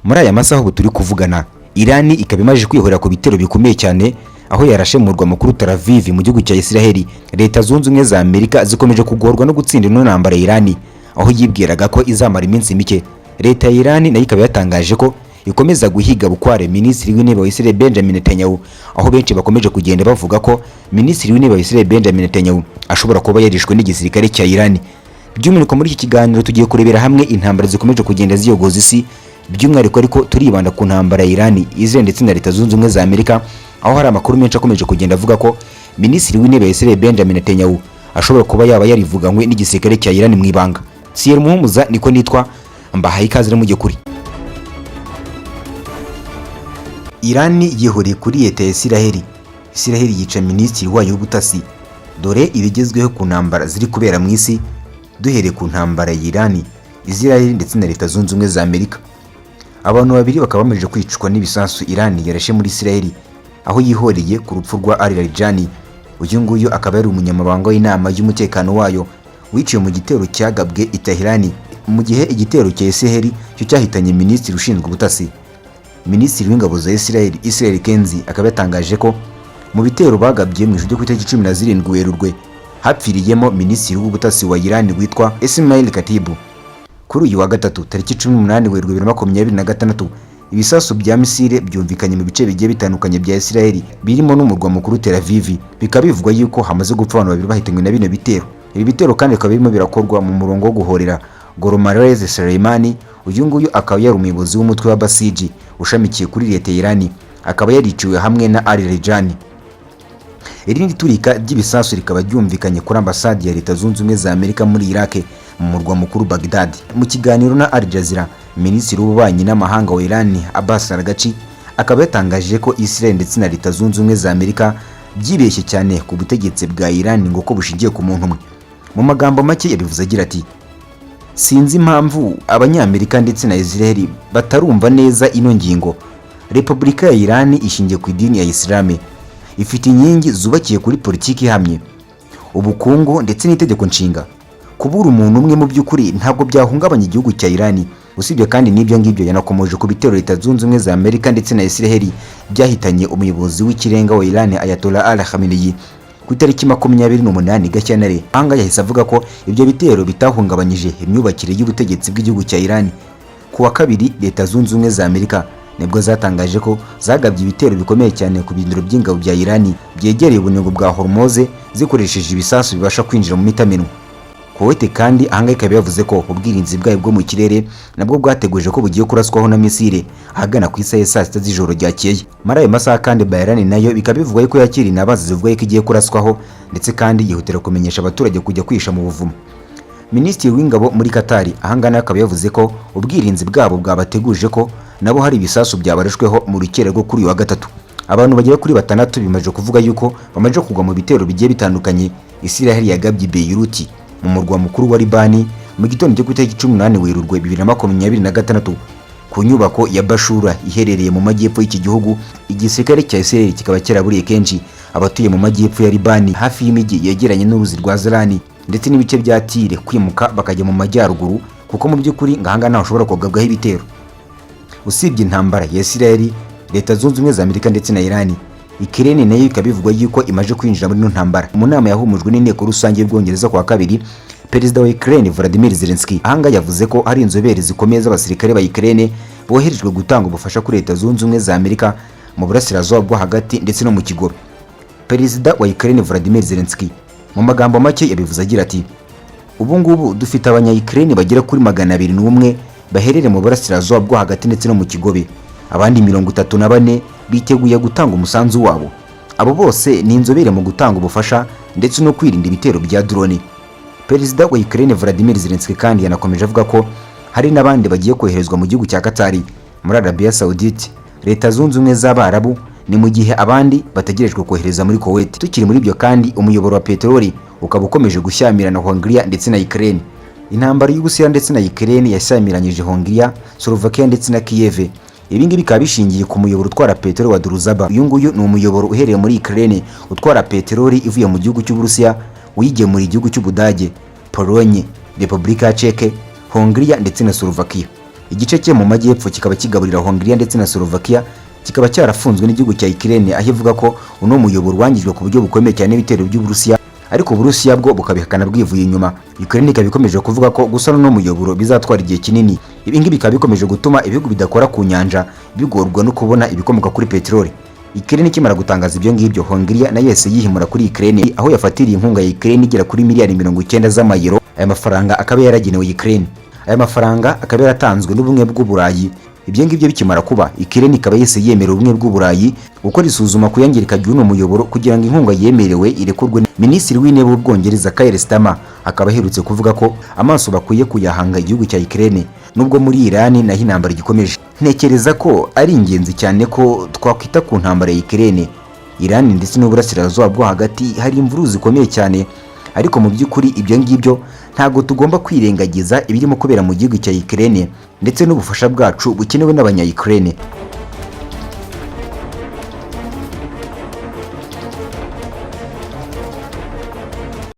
Muri aya masaha ubu turi kuvugana, Irani ikaba imaze kwihorera ku bitero bikomeye cyane aho yarashe mu murwa mukuru Tel Aviv mu gihugu cya Israel. Leta zunze ubumwe za Amerika zikomeje kugorwa no gutsinda ino ntambara ya Irani, aho yibwiraga ko izamara iminsi mike. Leta ya Irani nayo ikaba yatangaje ko ikomeza guhiga bukware Minisitiri w'Intebe wa Israel Benjamin Netanyahu, aho benshi bakomeje kugenda bavuga ko Minisitiri w'Intebe wa Israel Benjamin Netanyahu ashobora kuba yarishwe n'igisirikare cya Irani. By'umwihariko muri iki kiganiro tugiye kurebera hamwe intambara zikomeje kugenda ziyogoza isi, by'umwihariko ariko turibanda ku ntambara ya Irani, Israel ndetse na Leta zunze ubumwe za Amerika, aho hari amakuru menshi akomeje kugenda avuga ko Minisitiri w'Intebe wa Israel Benjamin Netanyahu ashobora kuba yaba yarivuganywe n'igisirikare cya Irani mu ibanga. Siyer Muhumuza niko nitwa, mbahaye ikaze mu kuri. Irani yihoreye kuri leta ya Israel. Israel yica minisitiri wayo w'ubutasi. Dore ibigezweho ku ntambara ziri kubera mu isi, duhereye ku ntambara ya Irani, Israel ndetse na Leta zunze ubumwe za Amerika. Abantu babiri bakaba bamaze kwicwa n'ibisasu Irani yarashe muri Israel, aho yihoreye ku rupfu rwa Ali Larijani. Uyu nguyu akaba yari umunyamabanga w'inama y'umutekano wayo, wiciwe mu gitero cyagabwe i Tehran, mu gihe igitero cya Israel cyo cyahitanye minisitiri ushinzwe ubutasi. Minisitiri w'ingabo za Israel, Israel Kenzi, akaba yatangaje ko mu bitero bagabye mu ijoro ku itariki 17 Werurwe hapfiriyemo minisitiri w'ubutasi wa Iran witwa Ismail Katibu. Kuri uyu wa gatatu tariki 18 Werurwe 2026, ibisasu bya misile byumvikanye mu bice bigiye bitandukanye bya Israel birimo n'umurwa mukuru Tel Aviv. Bikaba bivugwa yuko hamaze gupfa abantu babiri bahitanywe na bino bitero. Ibi bitero kandi bikaba birimo birakorwa mu murongo wo guhorera Goromarez Soleimani. Uyu nguyu akaba yari umuyobozi w'umutwe wa Basiji ushamikiye kuri leta ya Irani, akaba yariciwe hamwe na Ali Larijani. Irindi turika ry'ibisasu rikaba ryumvikanye kuri ambasade ya Leta zunze ubumwe za Amerika muri Iraq mu murwa mukuru Baghdad. Mu kiganiro na Al Jazeera, Minisitiri w'ububanyi n'amahanga wa Iran Abbas Araghchi akaba yatangaje ko Israel ndetse na Leta zunze ubumwe za Amerika byibeshye cyane ku butegetsi bwa Iran ngo ko bushingiye ku muntu umwe. Mu magambo make yabivuze agira ati: "Sinzi impamvu abanyamerika ndetse na Israel batarumva neza ino ngingo. Repubulika ya Iran ishingiye ku idini ya Islam, ifite inkingi zubakiye kuri politiki ihamye, ubukungu ndetse n'itegeko nshinga. Kubura umuntu umwe mu by'ukuri ntabwo byahungabanya igihugu cya Iran." Usibye kandi n'ibyo ngibyo, yanakomeje ku bitero Leta zunze ubumwe za Amerika ndetse na Israel byahitanye umuyobozi w'ikirenga wa Iran Ayatollah Ali Khamenei ku itariki 28 Gashyantare. Ahanga yahise avuga ko ibyo bitero bitahungabanyije imyubakire y'ubutegetsi bw'igihugu cya Iran. Ku wa kabiri, Leta zunze ubumwe za Amerika nibwo zatangaje ko zagabye ibitero bikomeye cyane ku bindiro by'ingabo bya Iran byegereye ubunebwe bwa Hormuz zikoresheje ibisasu bibasha kwinjira mu mitamenwa. Kuwait kandi ahanga ikaba yavuze ko ubwirinzi bwayo bwo mu kirere nabwo bwateguje ko bugiye kuraswaho na misile ahagana ku isaha ya saa 6 z'ijoro ryakeye. Muri ayo masaha kandi Bahrain nayo bikaba bivugwa ko yakiri inabazi zivuga ko igiye kuraswaho, ndetse kandi yihutira kumenyesha abaturage kujya kwisha mu buvumo. Minisitiri w'ingabo muri Qatar ahangana akaba yavuze ko ubwirinzi bwabo bwabateguje ko nabo hari ibisasu byabarashweho mu rukere rwo kuri wa gatatu. Abantu bagera kuri 6 bimaje kuvuga yuko bamaje kugwa mu bitero bigiye bitandukanye Israel yagabye Beirut mu murwa mukuru wa Libani mu gitondo cyo ku itariki 18 Werurwe 2026 ku nyubako ya Bashura iherereye mu majyepfo y'iki gihugu. Igisirikare cya Israel kikaba cyaraburiye kenshi abatuye mu majyepfo ya Libani hafi y'imijyi yegeranye n'uruzi rwa Zalani ndetse n'ibice bya Tire kwimuka bakajya mu majyaruguru, kuko mu by'ukuri ngahanga ntaho ushobora kugabwaho ibitero. Usibye intambara ya Israel, Leta zunze ubumwe za Amerika ndetse na Iran, Ukraine nayo ikaba bivugwa yuko imaje kwinjira muri ntambara. Mu nama yahumujwe n'inteko rusange y'Ubwongereza kwa kabiri, Perezida wa Ukraine Volodymyr Zelensky ahanga yavuze ko hari inzobere zikomeye z'abasirikare ba Ukraine boherejwe gutanga ubufasha kuri Leta zunze ubumwe za Amerika mu burasirazuba bwo hagati ndetse no mu kigobe. Perezida wa Ukraine Volodymyr Zelensky mu magambo make yabivuze agira ati: "Ubu ngubu dufite abanya-Ukraine bagera kuri 201 baherere mu burasirazuba bwo hagati ndetse no mu kigobe. Abandi 34 biteguye gutanga umusanzu wabo. Abo bose ni inzobere mu gutanga ubufasha ndetse no kwirinda ibitero bya drone." Perezida wa Ukraine Volodymyr Zelensky kandi yanakomeje avuga ko hari n'abandi bagiye koherezwa mu gihugu cya Qatar, muri Arabia Saudite, Leta zunze ubumwe z'Abarabu, ni mu gihe abandi bategerejwe kohereza muri Kuwait. Tukiri muri byo kandi, umuyoboro wa peteroli ukaba ukomeje gushyamirana na Hongria ndetse na Ukraine. Intambara y'Uburusiya ndetse na Ukraine yashyamiranyije Hongria, Slovakia ndetse na Kiev. Ibi ngibi bikaba bishingiye ku muyoboro utwara peteroli wa Druzhba. Uyu nguyu ni umuyoboro uhereye muri Ukraine utwara peteroli ivuye mu gihugu cy'Uburusiya uyigiye muri igihugu cy'Ubudage, Polonye, Repubulika ya Czech, Hongria ndetse na Slovakia. igice cye mu majyepfo kikaba kigaburira Hongria ndetse na Slovakia, kikaba cyarafunzwe n'igihugu cya Ukraine, aho ivuga ko uno muyoboro wangijwe ku buryo bukomeye cyane n'ibitero by'Uburusiya, ariko Uburusiya bwo bukabihakana bwivuye inyuma. Ukraine ikaba ikomeje kuvuga ko gusana no muyoboro bizatwara igihe kinini. Ibi ngibi bikaba bikomeje gutuma ibihugu bidakora ku nyanja bigorwa no kubona ibikomoka kuri peteroli. Ukraine ikimara gutangaza ibyo ngibyo, Hongria nayo yese yihimura kuri Ukraine, aho yafatiriye inkunga ya Ukraine igera kuri miliyari 90 z'amayero. Aya mafaranga akaba yaragenewe Ukraine. Aya mafaranga akaba yaratanzwe n'ubumwe bw'Uburayi. Ibyo ngibyo bikimara kuba, Ukraine ikaba yese yemerera ubumwe bw'Uburayi gukora isuzuma ku yangirika ry'uno muyoboro kugira ngo inkunga yemerewe irekurwe. Minisitiri w'Intebe w'Ubwongereza Keir Starmer akaba aherutse kuvuga ko amaso bakwiye kuyahanga igihugu cya Ukraine, nubwo muri Iran naho intambara igikomeje. Ntekereza ko ari ingenzi cyane ko twakwita ku ntambara ya Ukraine. Iran ndetse n'uburasirazuba bwo hagati hari imvuru zikomeye cyane, ariko mu by'ukuri ibyo ngibyo ntago tugomba kwirengagiza ibirimo kubera mu gihugu cya Ukraine ndetse n'ubufasha bwacu bukenewe n'abanya Ukraine.